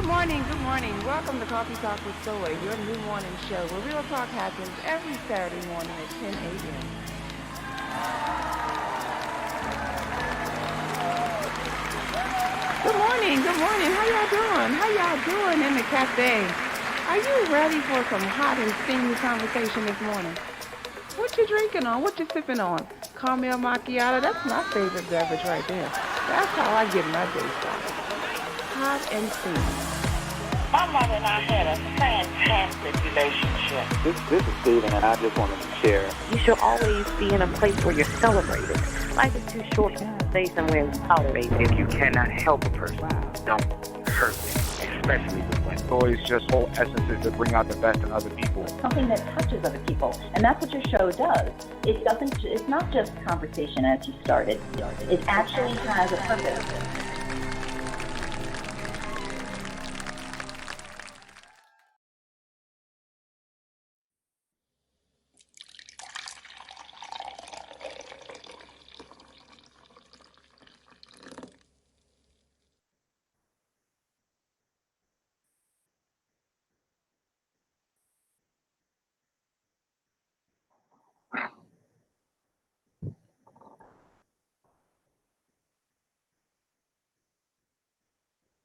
Good morning. Welcome to Coffee Talk with Soy, your new morning show where real talk happens every Saturday morning at 10 a.m. Good morning. How y'all doing? How y'all doing in the cafe? Are you ready for some hot and steamy conversation this morning? What you drinking on? What you sipping on? Caramel macchiato? That's my favorite beverage right there. That's how I get my day started. Hot and steamy. My mother and I had a fantastic relationship. This is Steven, and I just wanted to share. You should always be in a place where you're celebrated. Life is too short to stay somewhere and tolerate it. If you cannot help a person, don't hurt them, especially with women. Soy's just whole essence is to bring out the best in other people. Something that touches other people, and that's what your show does. It doesn't. It's not just conversation as you started. It actually has a purpose.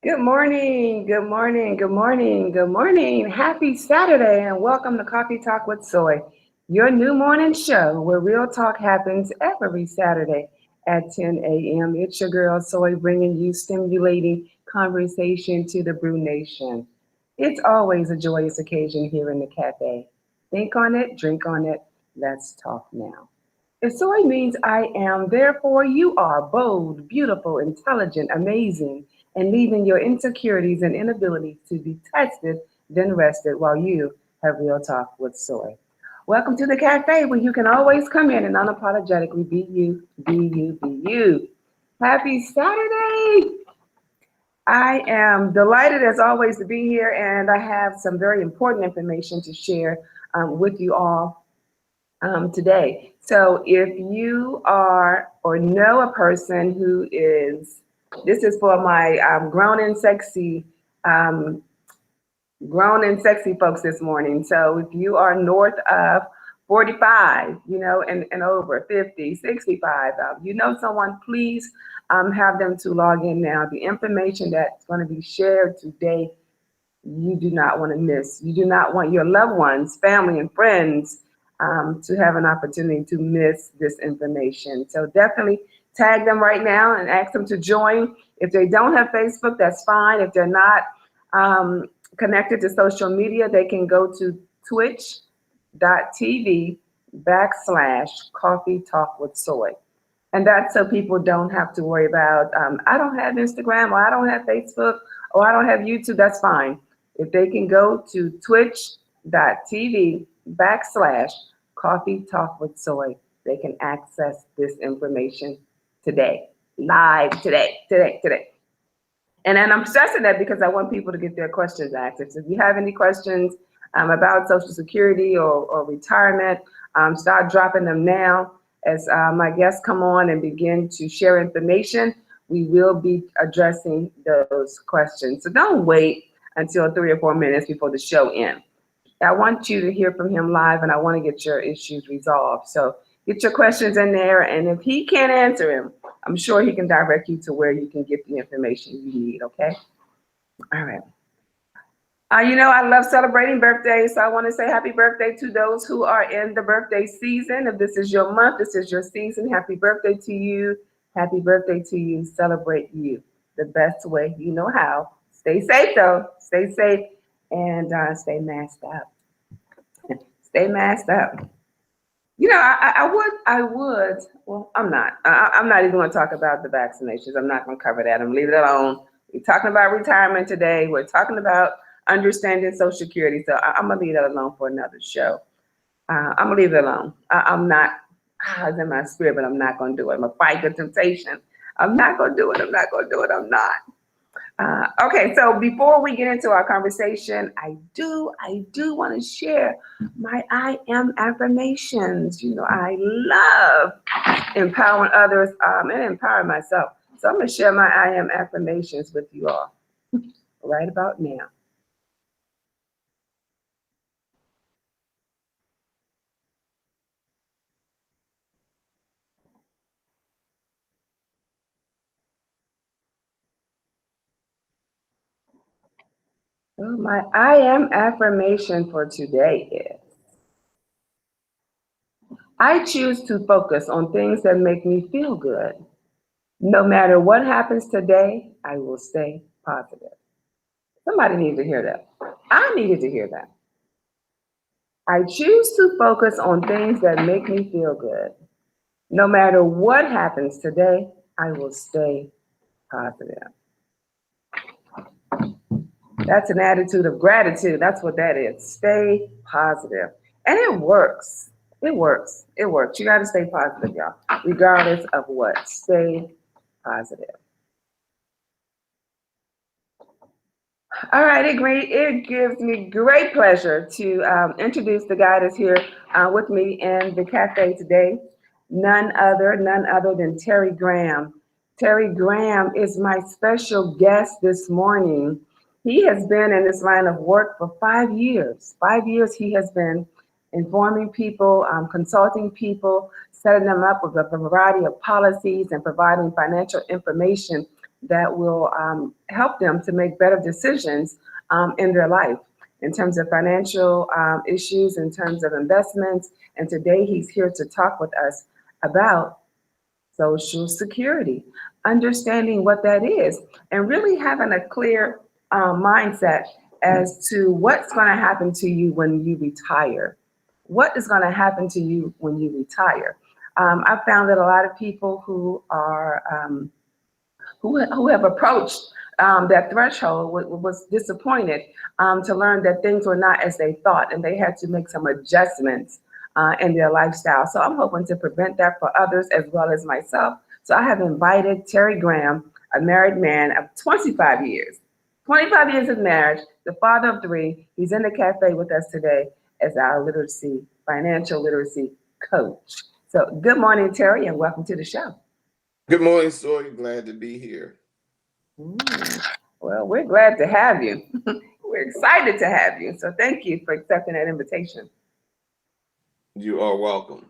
Good morning. Happy Saturday and welcome to Coffee Talk with Soy, your new morning show where real talk happens every Saturday at 10 a.m. It's your girl Soy bringing you stimulating conversation to the Brew Nation. It's always a joyous occasion here in the cafe. Think on it, drink on it, let's talk now. If soy means I am, therefore you are bold, beautiful, intelligent, amazing, and leaving your insecurities and inabilities to be tested, then rested while you have real talk with soy. Welcome to the cafe where you can always come in and unapologetically be you, be you, be you. Happy Saturday! I am delighted as always to be here, and I have some very important information to share with you all today. So if you are or know a person who is, this is for my um, grown and sexy folks this morning. So if you are north of 45, and over 50, 65, you know someone, please have them to log in now. The information that's going to be shared today, you do not want to miss. You do not want your loved ones, family, and friends to have an opportunity to miss this information. So definitely tag them right now and ask them to join. If they don't have Facebook, that's fine. If they're not connected to social media, they can go to twitch.tv/Coffee Talk with Soy. And that's so people don't have to worry about, I don't have Instagram, or I don't have Facebook, or I don't have YouTube, that's fine. If they can go to twitch.tv/Coffee Talk with Soy, they can access this information today, live today. And then I'm stressing that because I want people to get their questions answered. So if you have any questions about Social Security or retirement, start dropping them now. As my guests come on and begin to share information, we will be addressing those questions. So don't wait until 3 or 4 minutes before the show ends. I want you to hear from him live, and I want to get your issues resolved. So get your questions in there, and if he can't answer them, I'm sure he can direct you to where you can get the information you need, okay? All right. I love celebrating birthdays, so I want to say happy birthday to those who are in the birthday season. If this is your month, this is your season, happy birthday to you. Happy birthday to you. Celebrate you the best way you know how. Stay safe, though. Stay safe and stay masked up. Stay masked up. I would. Well, I'm not. I'm not even going to talk about the vaccinations. I'm not going to cover that. I'm leave it alone. We're talking about retirement today. We're talking about understanding Social Security. So I'm going to leave that alone for another show. I'm going to leave it alone. I'm not, it's in my spirit, but I'm not going to do it. I'm going to fight the temptation. I'm not going to do it. I'm not. Okay, so before we get into our conversation, I do want to share my I am affirmations. I love empowering others and empowering myself. So I'm going to share my I am affirmations with you all. right about now. Well, my I am affirmation for today is I choose to focus on things that make me feel good. No matter what happens today, I will stay positive. Somebody needs to hear that. I needed to hear that. I choose to focus on things that make me feel good. No matter what happens today, I will stay positive. That's an attitude of gratitude. That's what that is. Stay positive. And it works. It works. It works. You got to stay positive, y'all, regardless of what. Stay positive. All right, it gives me great pleasure to introduce the guy that's here with me in the cafe today. None other than Terry Graham. Terry Graham is my special guest this morning. He has been in this line of work for 5 years. 5 years he has been informing people, consulting people, setting them up with a variety of policies and providing financial information that will help them to make better decisions in their life in terms of financial issues, in terms of investments. And today he's here to talk with us about Social Security, understanding what that is, and really having a clear mindset as to what's going to happen to you when you retire. What is going to happen to you when you retire? I found that a lot of people who are who have approached that threshold was disappointed to learn that things were not as they thought, and they had to make some adjustments in their lifestyle. So I'm hoping to prevent that for others as well as myself. So I have invited Terry Graham, a married man of 25 years. 25 years of marriage, the father of 3. He's in the cafe with us today as our financial literacy coach. So good morning, Terry, and welcome to the show. Good morning, Soy. Glad to be here. Well, we're glad to have you. We're excited to have you. So thank you for accepting that invitation. You are welcome.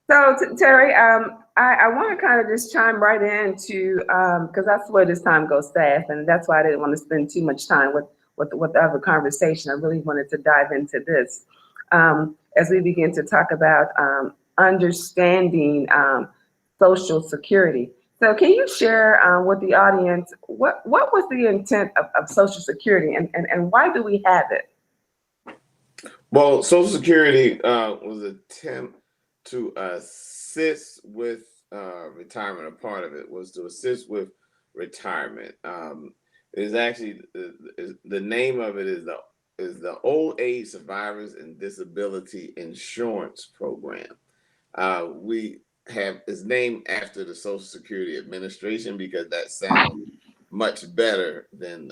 So Terry, I want to kind of just chime right into because that's where this time goes fast, and that's why I didn't want to spend too much time with the other conversation. I really wanted to dive into this as we begin to talk about understanding Social Security. So can you share with the audience what was the intent of Social Security and why do we have it? Well, Social Security was an attempt to assist with retirement. A part of it was to assist with retirement. It is actually the name of it is the Old Age Survivors and Disability Insurance Program. It's named after the Social Security Administration because that sounds much better than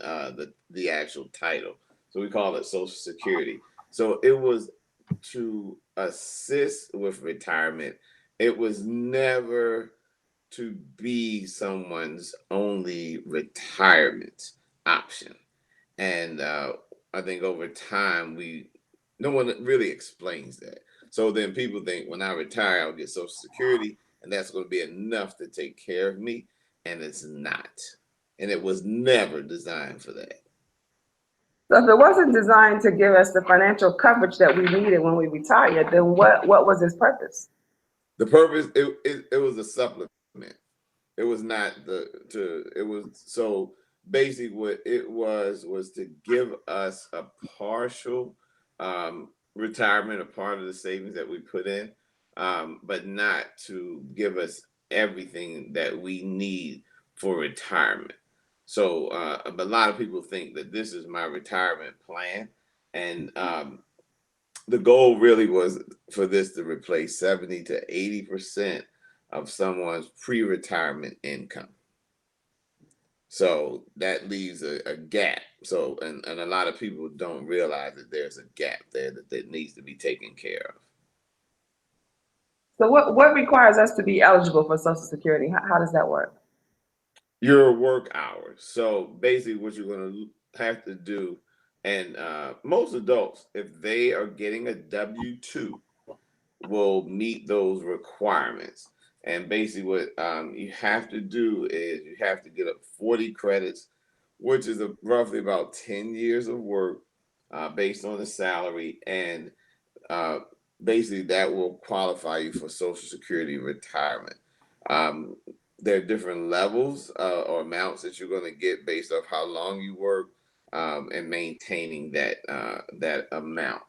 the actual title. So we call it Social Security. So it was to assist with retirement. It was never to be someone's only retirement option. And I think over time, no one really explains that. So then people think when I retire, I'll get Social Security, and that's going to be enough to take care of me. And it's not. And it was never designed for that. So if it wasn't designed to give us the financial coverage that we needed when we retired, then what was its purpose? The purpose, it was a supplement. It was not it was, so basically what it was to give us a partial retirement, a part of the savings that we put in, but not to give us everything that we need for retirement. So a lot of people think that this is my retirement plan, and the goal really was for this to replace 70 to 80% of someone's pre-retirement income. So that leaves a gap. So, and a lot of people don't realize that there's a gap there that needs to be taken care of. So what requires us to be eligible for Social Security? How does that work? your work hours. So basically, what you're going to have to do, and most adults, if they are getting a W-2, will meet those requirements. And basically, what you have to do is you have to get up 40 credits, which is roughly about 10 years of work based on the salary. And uh, basically, that will qualify you for Social Security retirement. Um, there are different levels or amounts that you're going to get based off how long you work and maintaining that amount.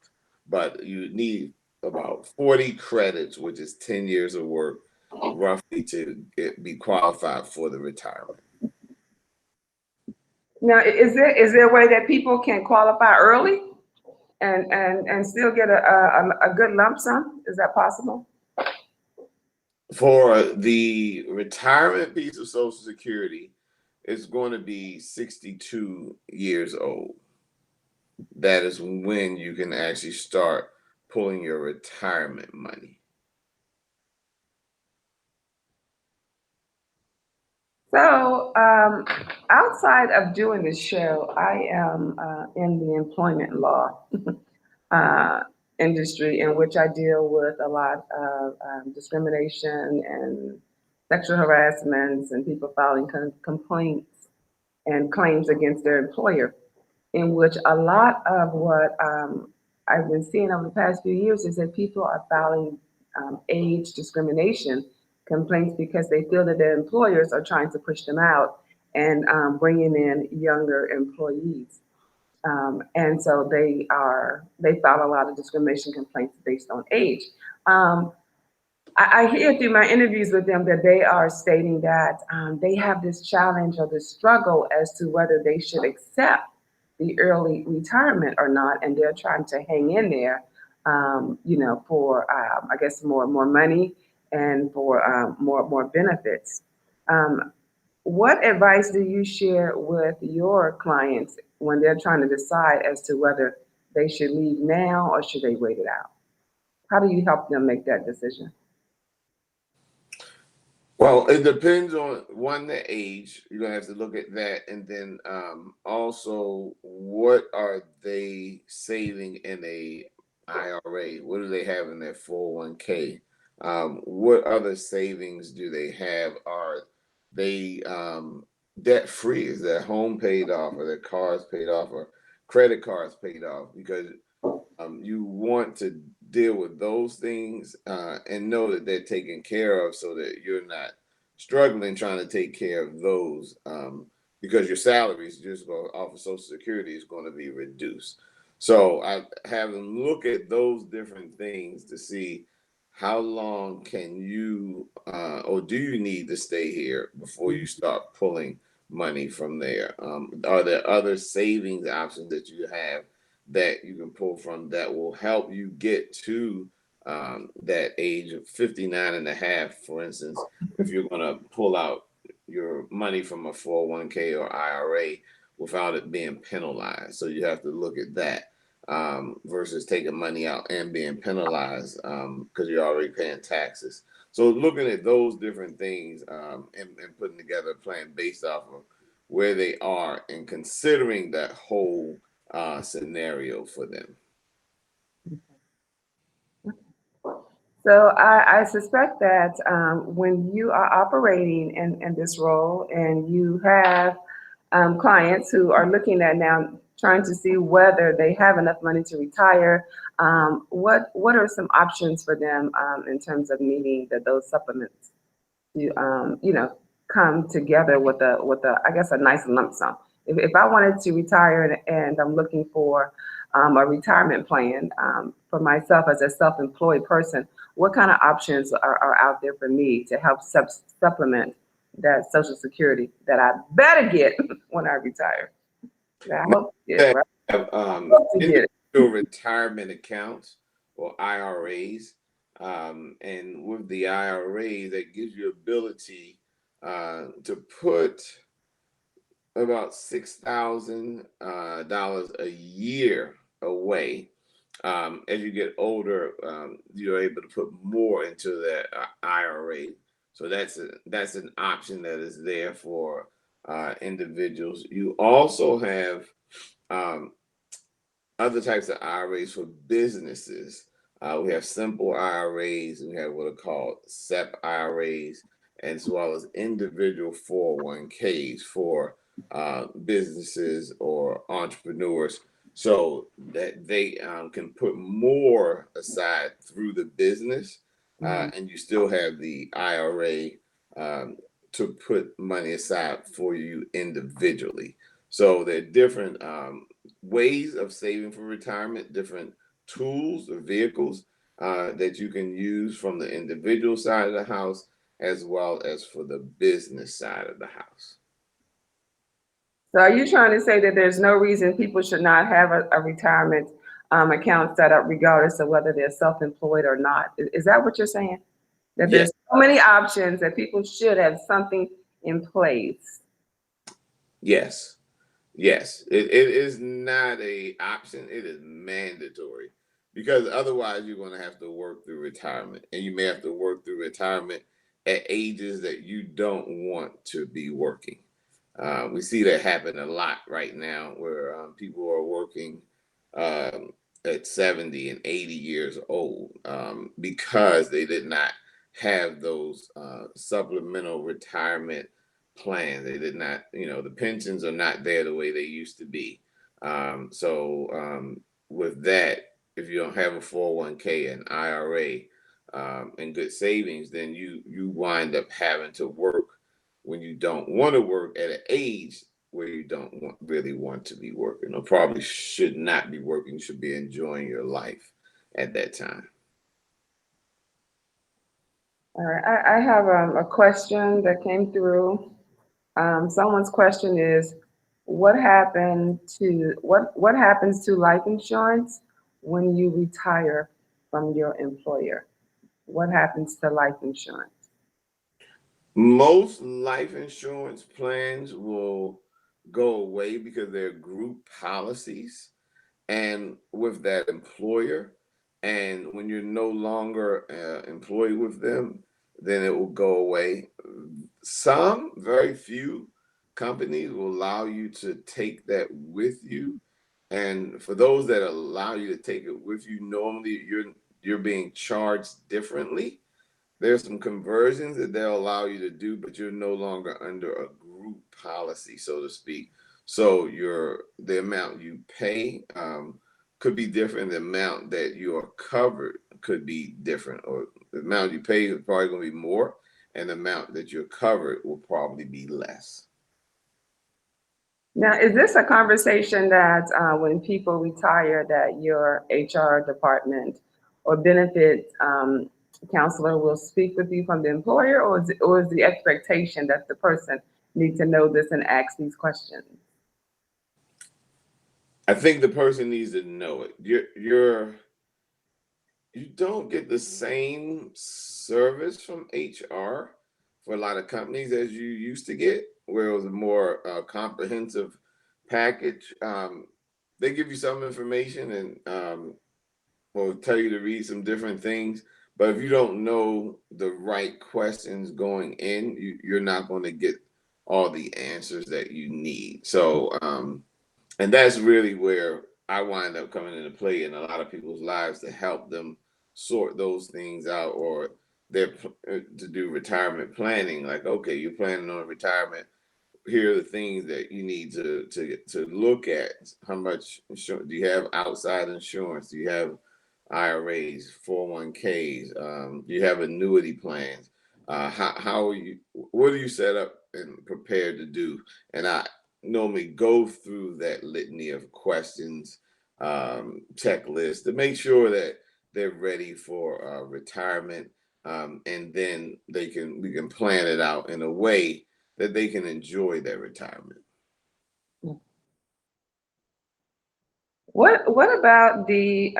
But you need about 40 credits, which is 10 years of work, roughly, to be qualified for the retirement. Now, is there a way that people can qualify early and still get a good lump sum? Is that possible? For the retirement piece of Social Security, it's going to be 62 years old. That is when you can actually start pulling your retirement money. So, outside of doing this show, I am in the employment law uh, industry, in which I deal with a lot of discrimination and sexual harassments and people filing complaints and claims against their employer, in which a lot of what I've been seeing over the past few years is that people are filing age discrimination complaints because they feel that their employers are trying to push them out and bringing in younger employees. And so they file a lot of discrimination complaints based on age. Um, I hear through my interviews with them that they are stating that they have this challenge or this struggle as to whether they should accept the early retirement or not, and they're trying to hang in there, for I guess more money and for more benefits. Um, what advice do you share with your clients when they're trying to decide as to whether they should leave now or should they wait it out? How do you help them make that decision? Well, it depends on one, the age. You're gonna have to look at that, and then also what are they saving in a IRA? What do they have in their 401k? What other savings do they have? Are they debt free? Is their home paid off, or their cars paid off, or credit cards paid off? Because you want to deal with those things and know that they're taken care of so that you're not struggling trying to take care of those because your salaries just go off of Social Security is going to be reduced. So I have them look at those different things to see how long can you or do you need to stay here before you start pulling money from there. Are there other savings options that you have that you can pull from that will help you get to that age of 59 and a half, for instance, if you're going to pull out your money from a 401k or IRA without it being penalized. So you have to look at that versus taking money out and being penalized because you're already paying taxes. So looking at those different things and putting together a plan based off of where they are and considering that whole scenario for them. So I suspect that when you are operating in this role and you have clients who are looking at now trying to see whether they have enough money to retire, what are some options for them in terms of needing those supplements to come together with a I guess a nice lump sum. If I wanted to retire and I'm looking for a retirement plan for myself as a self-employed person, what kind of options are out there for me to help supplement that Social Security that I better get when I retire? I hope to get it, right? Have Hope to get it. individual retirement accounts or IRAs. And with the IRA, that gives you ability to put about $6,000 a year away. As you get older, you're able to put more into that IRA. So that's an option that is there for individuals. You also have other types of IRAs for businesses. We have simple IRAs, we have what are called SEP IRAs, as well as individual 401ks for businesses or entrepreneurs, so that they can put more aside through the business, and you still have the IRA to put money aside for you individually. So there are different ways of saving for retirement, different tools or vehicles that you can use from the individual side of the house as well as for the business side of the house. So are you trying to say that there's no reason people should not have a retirement account set up regardless of whether they're self-employed or not? Is that what you're saying? That Yes. there's so many options that people should have something in place? Yes. Yes. It is not a option. It is mandatory, because otherwise you're going to have to work through retirement, and you may have to work through retirement at ages that you don't want to be working. We see that happen a lot right now, where people are working at 70 and 80 years old because they did not have those supplemental retirement plans. They did not, the pensions are not there the way they used to be. With that, if you don't have a 401k and IRA and good savings, then you wind up having to work when you don't want to work at an age where you don't really want to be working, or probably should not be working. You should be enjoying your life at that time. All right, I have a question that came through. Someone's question is, what happens to life insurance when you retire from your employer? What happens to life insurance? Most life insurance plans will go away because they're group policies and with that employer. And when you're no longer employed with them, then it will go away. Some, very few companies will allow you to take that with you. And for those that allow you to take it with you, normally you're being charged differently. There's some conversions that they'll allow you to do, but you're no longer under a group policy, so to speak. So the amount you pay could be different. The amount that you are covered could be different, or the amount you pay is probably going to be more, and the amount that you're covered will probably be less. Now, is this a conversation that when people retire, that your HR department or benefit counselor will speak with you from the employer, or is the expectation that the person needs to know this and ask these questions? I think the person needs to know it. You don't get the same service from HR for a lot of companies as you used to get, where it was a more comprehensive package. They give you some information and will tell you to read some different things. But if you don't know the right questions going in, you're not going to get all the answers that you need. So, and that's really where I wind up coming into play in a lot of people's lives, to help them sort those things out, or to do retirement planning. Like, okay, you're planning on retirement. Here are the things that you need to look at. How much insurance do you have? Outside insurance? Do you have IRAs, 401ks? Do you have annuity plans? How are you? What are you set up and prepared to do? And I normally go through that litany of questions, checklist, to make sure that they're ready for retirement, and then we can plan it out in a way that they can enjoy their retirement. What about the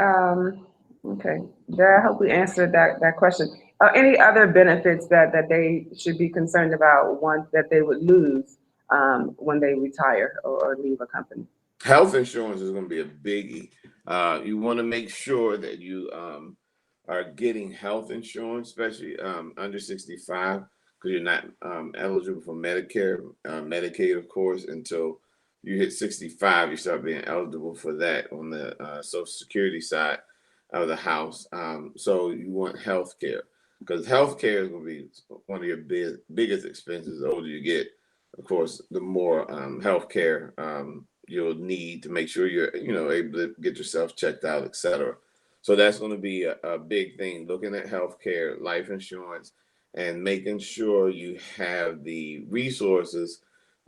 okay, I hope we answered that question. Any other benefits that they should be concerned about, ones that they would lose when they retire or leave a company? Health insurance is going to be a biggie. You want to make sure that you are getting health insurance, especially under 65, because you're not eligible for Medicare, Medicaid, of course, until you hit 65. You start being eligible for that on the Social Security side of the house. So you want health care, because health care is going to be one of your biggest expenses. The older you get, of course, the more health care you'll need to make sure you're, able to get yourself checked out, etc. So that's going to be a big thing, looking at health care, life insurance, and making sure you have the resources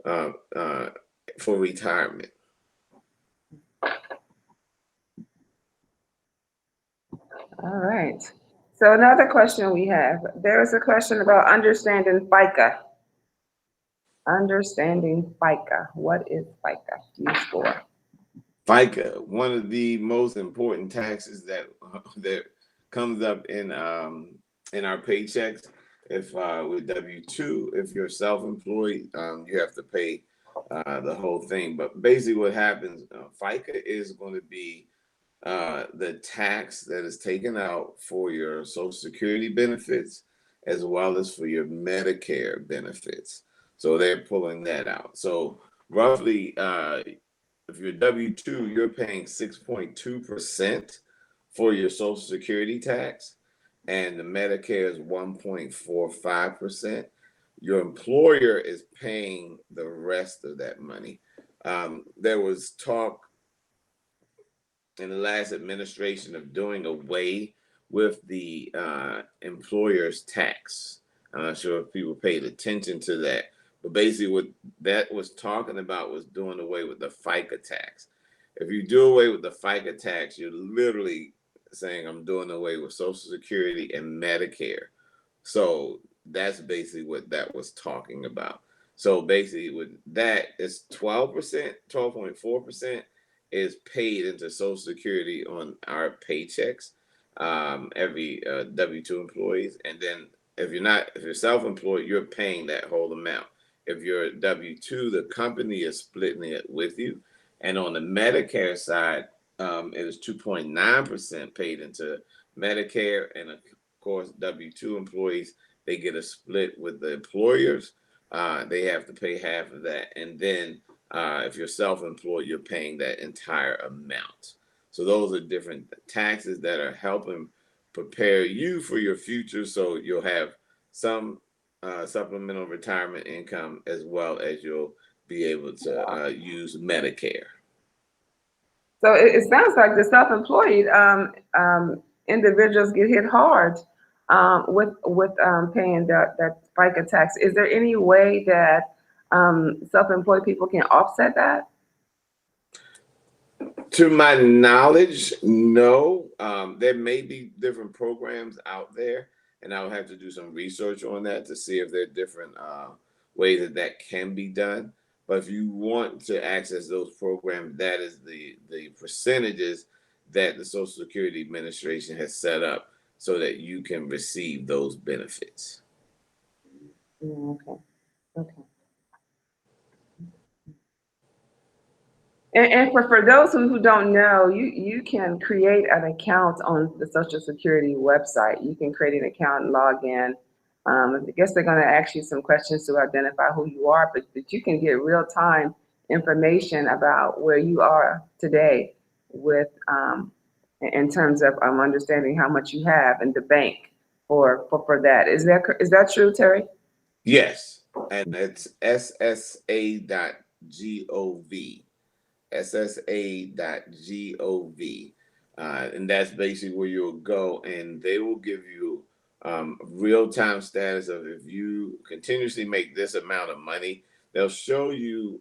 for retirement. All right. So another question we have, there's a question about understanding FICA. Understanding FICA. What is FICA used for? FICA, one of the most important taxes that comes up in our paychecks. If with W-2, if you're self-employed, you have to pay the whole thing. But basically, what happens, FICA is going to be the tax that is taken out for your Social Security benefits as well as for your Medicare benefits. So they're pulling that out. So roughly, if you're W-2, you're paying 6.2% for your Social Security tax, and the Medicare is 1.45%. Your employer is paying the rest of that money. There was talk in the last administration of doing away with the employer's tax. I'm not sure if people paid attention to that, but basically what that was talking about was doing away with the FICA tax. If you do away with the FICA tax, you're literally saying I'm doing away with Social Security and Medicare. So that's basically what that was talking about. So basically with that, it's 12%, 12.4% is paid into Social Security on our paychecks, every W-2 employees. And then if you're self-employed, you're paying that whole amount. If you're W-2, the company is splitting it with you. And on the Medicare side, it is 2.9% paid into Medicare. And of course, W-2 employees, they get a split with the employers. They have to pay half of that. And then if you're self-employed, you're paying that entire amount. So those are different taxes that are helping prepare you for your future. So you'll have some supplemental retirement income as well as you'll be able to use Medicare. So it sounds like the self-employed individuals get hit hard with paying that FICA tax. Is there any way that self-employed people can offset that? To my knowledge, no. There may be different programs out there, and I'll have to do some research on that to see if there are different ways that can be done. But if you want to access those programs, that is the percentages that the Social Security Administration has set up so that you can receive those benefits. Okay. And for those who don't know, you can create an account on the Social Security website. You can create an account and log in. I guess they're going to ask you some questions to identify who you are, but you can get real-time information about where you are today with in terms of understanding how much you have in the bank for that. Is that true, Terry? Yes, and it's ssa.gov. ssa.gov. And that's basically where you'll go, and they will give you real-time status of if you continuously make this amount of money. They'll show you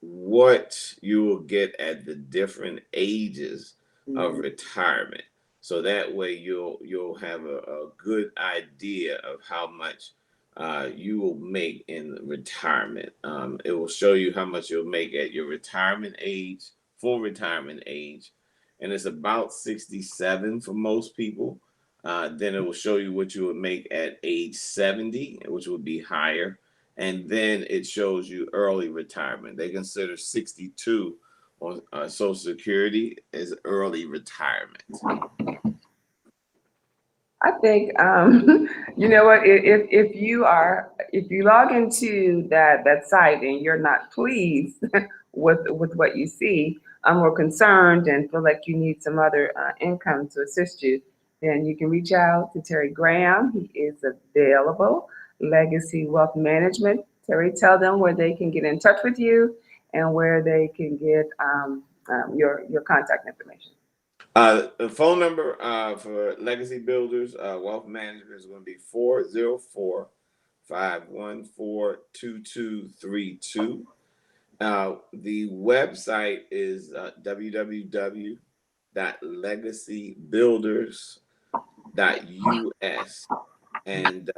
what you will get at the different ages of retirement. So that way you'll have a good idea of how much you will make in retirement. It will show you how much you'll make at your retirement age, full retirement age, and it's about 67 for most people. Then it will show you what you would make at age 70, which would be higher. And then it shows you early retirement. They consider 62 on Social Security as early retirement. I think you know what, if you log into that site and you're not pleased with what you see, or concerned and feel like you need some other income to assist you, then you can reach out to Terry Graham. He is available. Legacy Wealth Management. Terry, tell them where they can get in touch with you and where they can get your contact information. The phone number for Legacy Builders Wealth Management is going to be 404-514-2232. The website is www.legacybuilders.us. And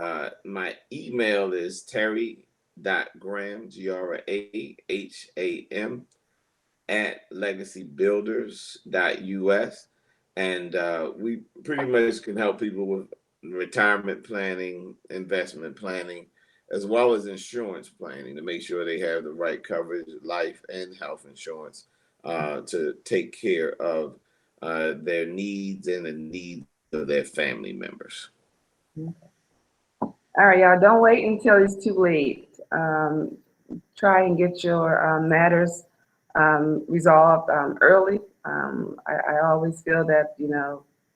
my email is terry.graham, GRAHAM, @legacybuilders.us. And we pretty much can help people with retirement planning, investment planning, as well as insurance planning to make sure they have the right coverage, life and health insurance to take care of their needs and the needs of their family members. All right, y'all, don't wait until it's too late. Try and get your matters resolved early. I always feel that,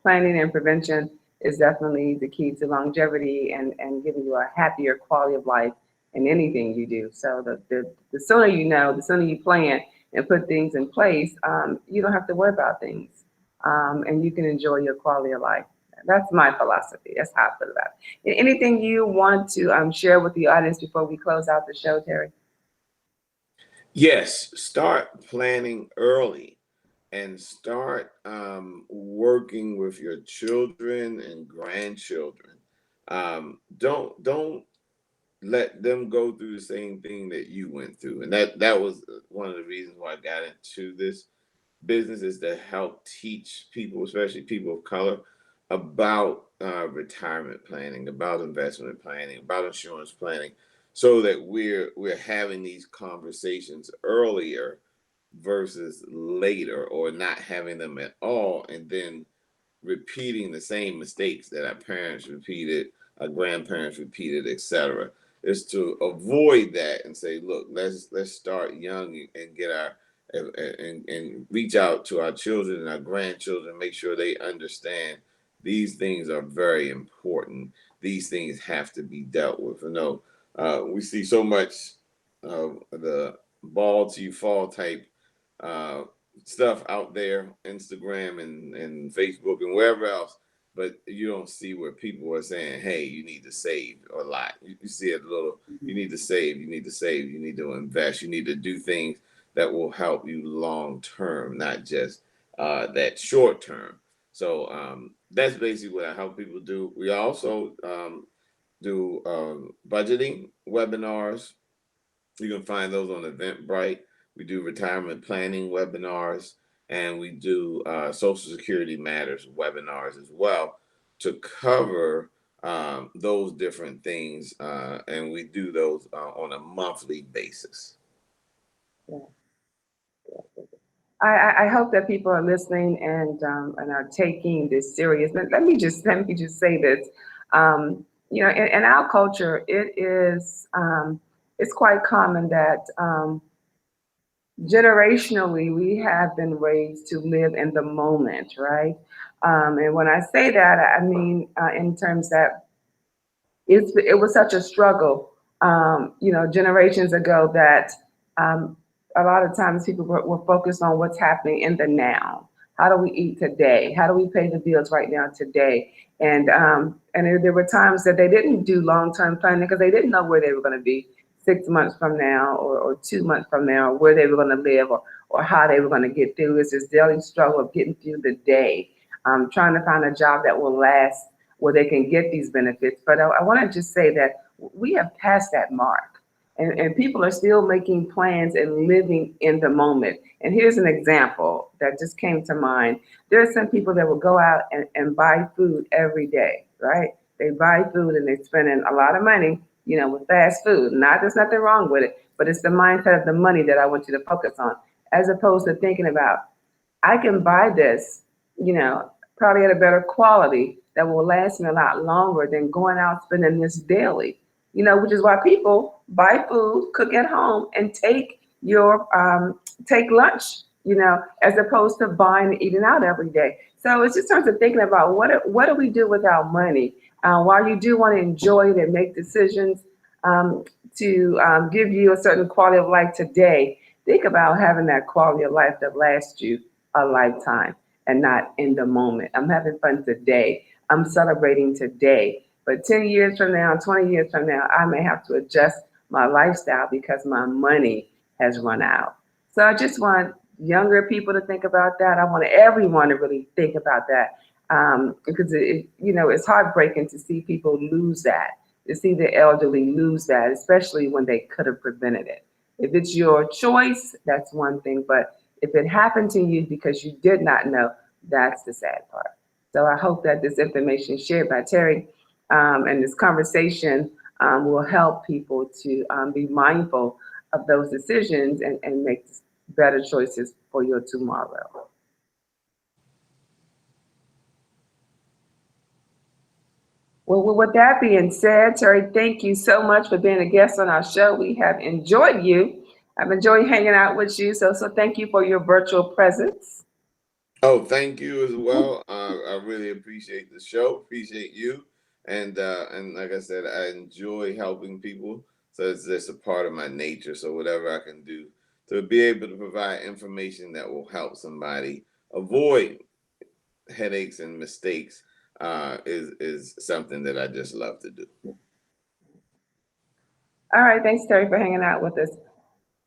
planning and prevention is definitely the key to longevity and giving you a happier quality of life in anything you do. So the sooner you know, the sooner you plan and put things in place, you don't have to worry about things, and you can enjoy your quality of life. That's my philosophy. That's how I feel about it. Anything you want to share with the audience before we close out the show, Terry? Yes, start planning early and start working with your children and grandchildren. Don't let them go through the same thing that you went through. And that was one of the reasons why I got into this business, is to help teach people, especially people of color, about retirement planning, about investment planning, about insurance planning, so that we're having these conversations earlier versus later, or not having them at all, and then repeating the same mistakes that our parents repeated, our grandparents repeated, etc. Is to avoid that and say, look, let's start young and get our and reach out to our children and our grandchildren, make sure they understand these things are very important. These things have to be dealt with. We see so much of the ball till you fall type stuff out there, Instagram and Facebook and wherever else, but you don't see where people are saying, hey, you need to save a lot. You see it a little, you need to save, you need to save, you need to invest, you need to do things that will help you long term, not just that short term. So that's basically what I help people do. We also do budgeting webinars. You can find those on Eventbrite. We do retirement planning webinars, and we do Social Security Matters webinars as well to cover those different things, and we do those on a monthly basis. Yeah. I hope that people are listening and are taking this serious. Let me just say this. In our culture, it's quite common that generationally we have been raised to live in the moment, right? And when I say that, I mean in terms that it was such a struggle, generations ago, that a lot of times people were focused on what's happening in the now. How do we eat today? How do we pay the bills right now today? And there were times that they didn't do long-term planning because they didn't know where they were going to be 6 months from now, or 2 months from now, or where they were going to live, or how they were going to get through. It's this daily struggle of getting through the day, trying to find a job that will last, where they can get these benefits. But I want to just say that we have passed that mark, and people are still making plans and living in the moment. And here's an example that just came to mind. There are some people that will go out and buy food every day, right? They buy food and they're spending a lot of money, with fast food. There's nothing wrong with it, but it's the mindset of the money that I want you to focus on, as opposed to thinking about, I can buy this, probably at a better quality that will last me a lot longer than going out spending this daily. Which is why people buy food, cook at home, and take lunch, as opposed to buying and eating out every day. So it's just terms of thinking about what do we do with our money? While you do want to enjoy it and make decisions to give you a certain quality of life today, think about having that quality of life that lasts you a lifetime and not in the moment. I'm having fun today. I'm celebrating today. But 10 years from now, 20 years from now, I may have to adjust my lifestyle because my money has run out. So I just want younger people to think about that. I want everyone to really think about that because it's heartbreaking to see people lose that, to see the elderly lose that, especially when they could have prevented it. If it's your choice, that's one thing. But if it happened to you because you did not know, that's the sad part. So I hope that this information shared by Terry and this conversation will help people to be mindful of those decisions and make better choices for your tomorrow. Well, with that being said, Terry, thank you so much for being a guest on our show. We have enjoyed you. I've enjoyed hanging out with you. So thank you for your virtual presence. Oh, thank you as well. I really appreciate the show. Appreciate you. And like I said, I enjoy helping people. So it's just a part of my nature. So whatever I can do to be able to provide information that will help somebody avoid headaches and mistakes is something that I just love to do. All right. Thanks, Terry, for hanging out with us.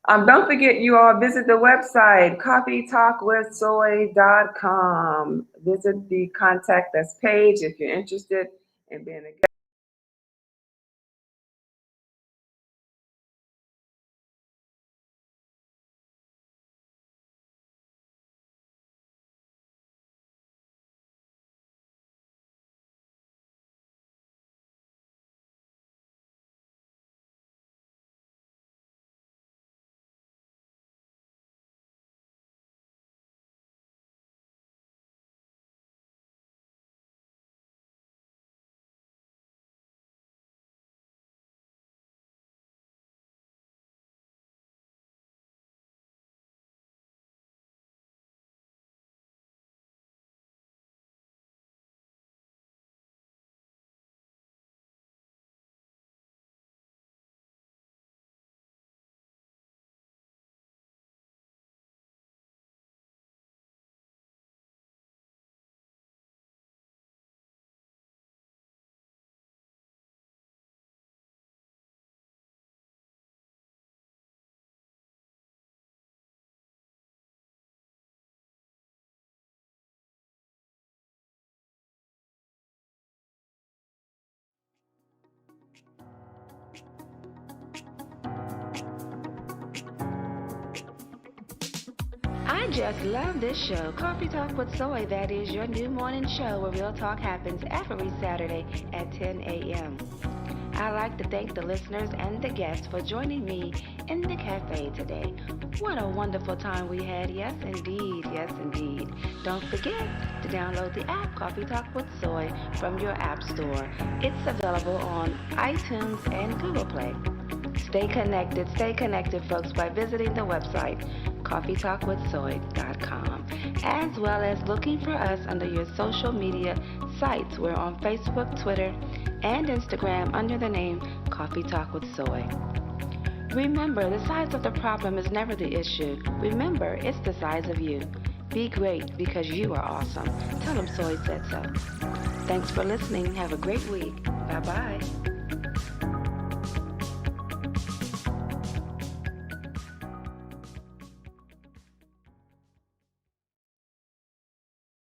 Don't forget, you all visit the website, CoffeeTalkwithSoy.com. Visit the Contact Us page if you're interested in being a guest. I just love this show, Coffee Talk with Soy. That is your new morning show where real talk happens every Saturday at 10 a.m. I'd like to thank the listeners and the guests for joining me in the cafe today. What a wonderful time we had. Yes, indeed. Yes, indeed. Don't forget to download the app Coffee Talk with Soy from your app store. It's available on iTunes and Google Play. Stay connected, folks, by visiting the website, CoffeeTalkwithSoy.com, as well as looking for us under your social media sites. We're on Facebook, Twitter, and Instagram under the name Coffee Talk with Soy. Remember, the size of the problem is never the issue. Remember, it's the size of you. Be great because you are awesome. Tell them Soy said so. Thanks for listening. Have a great week. Bye-bye.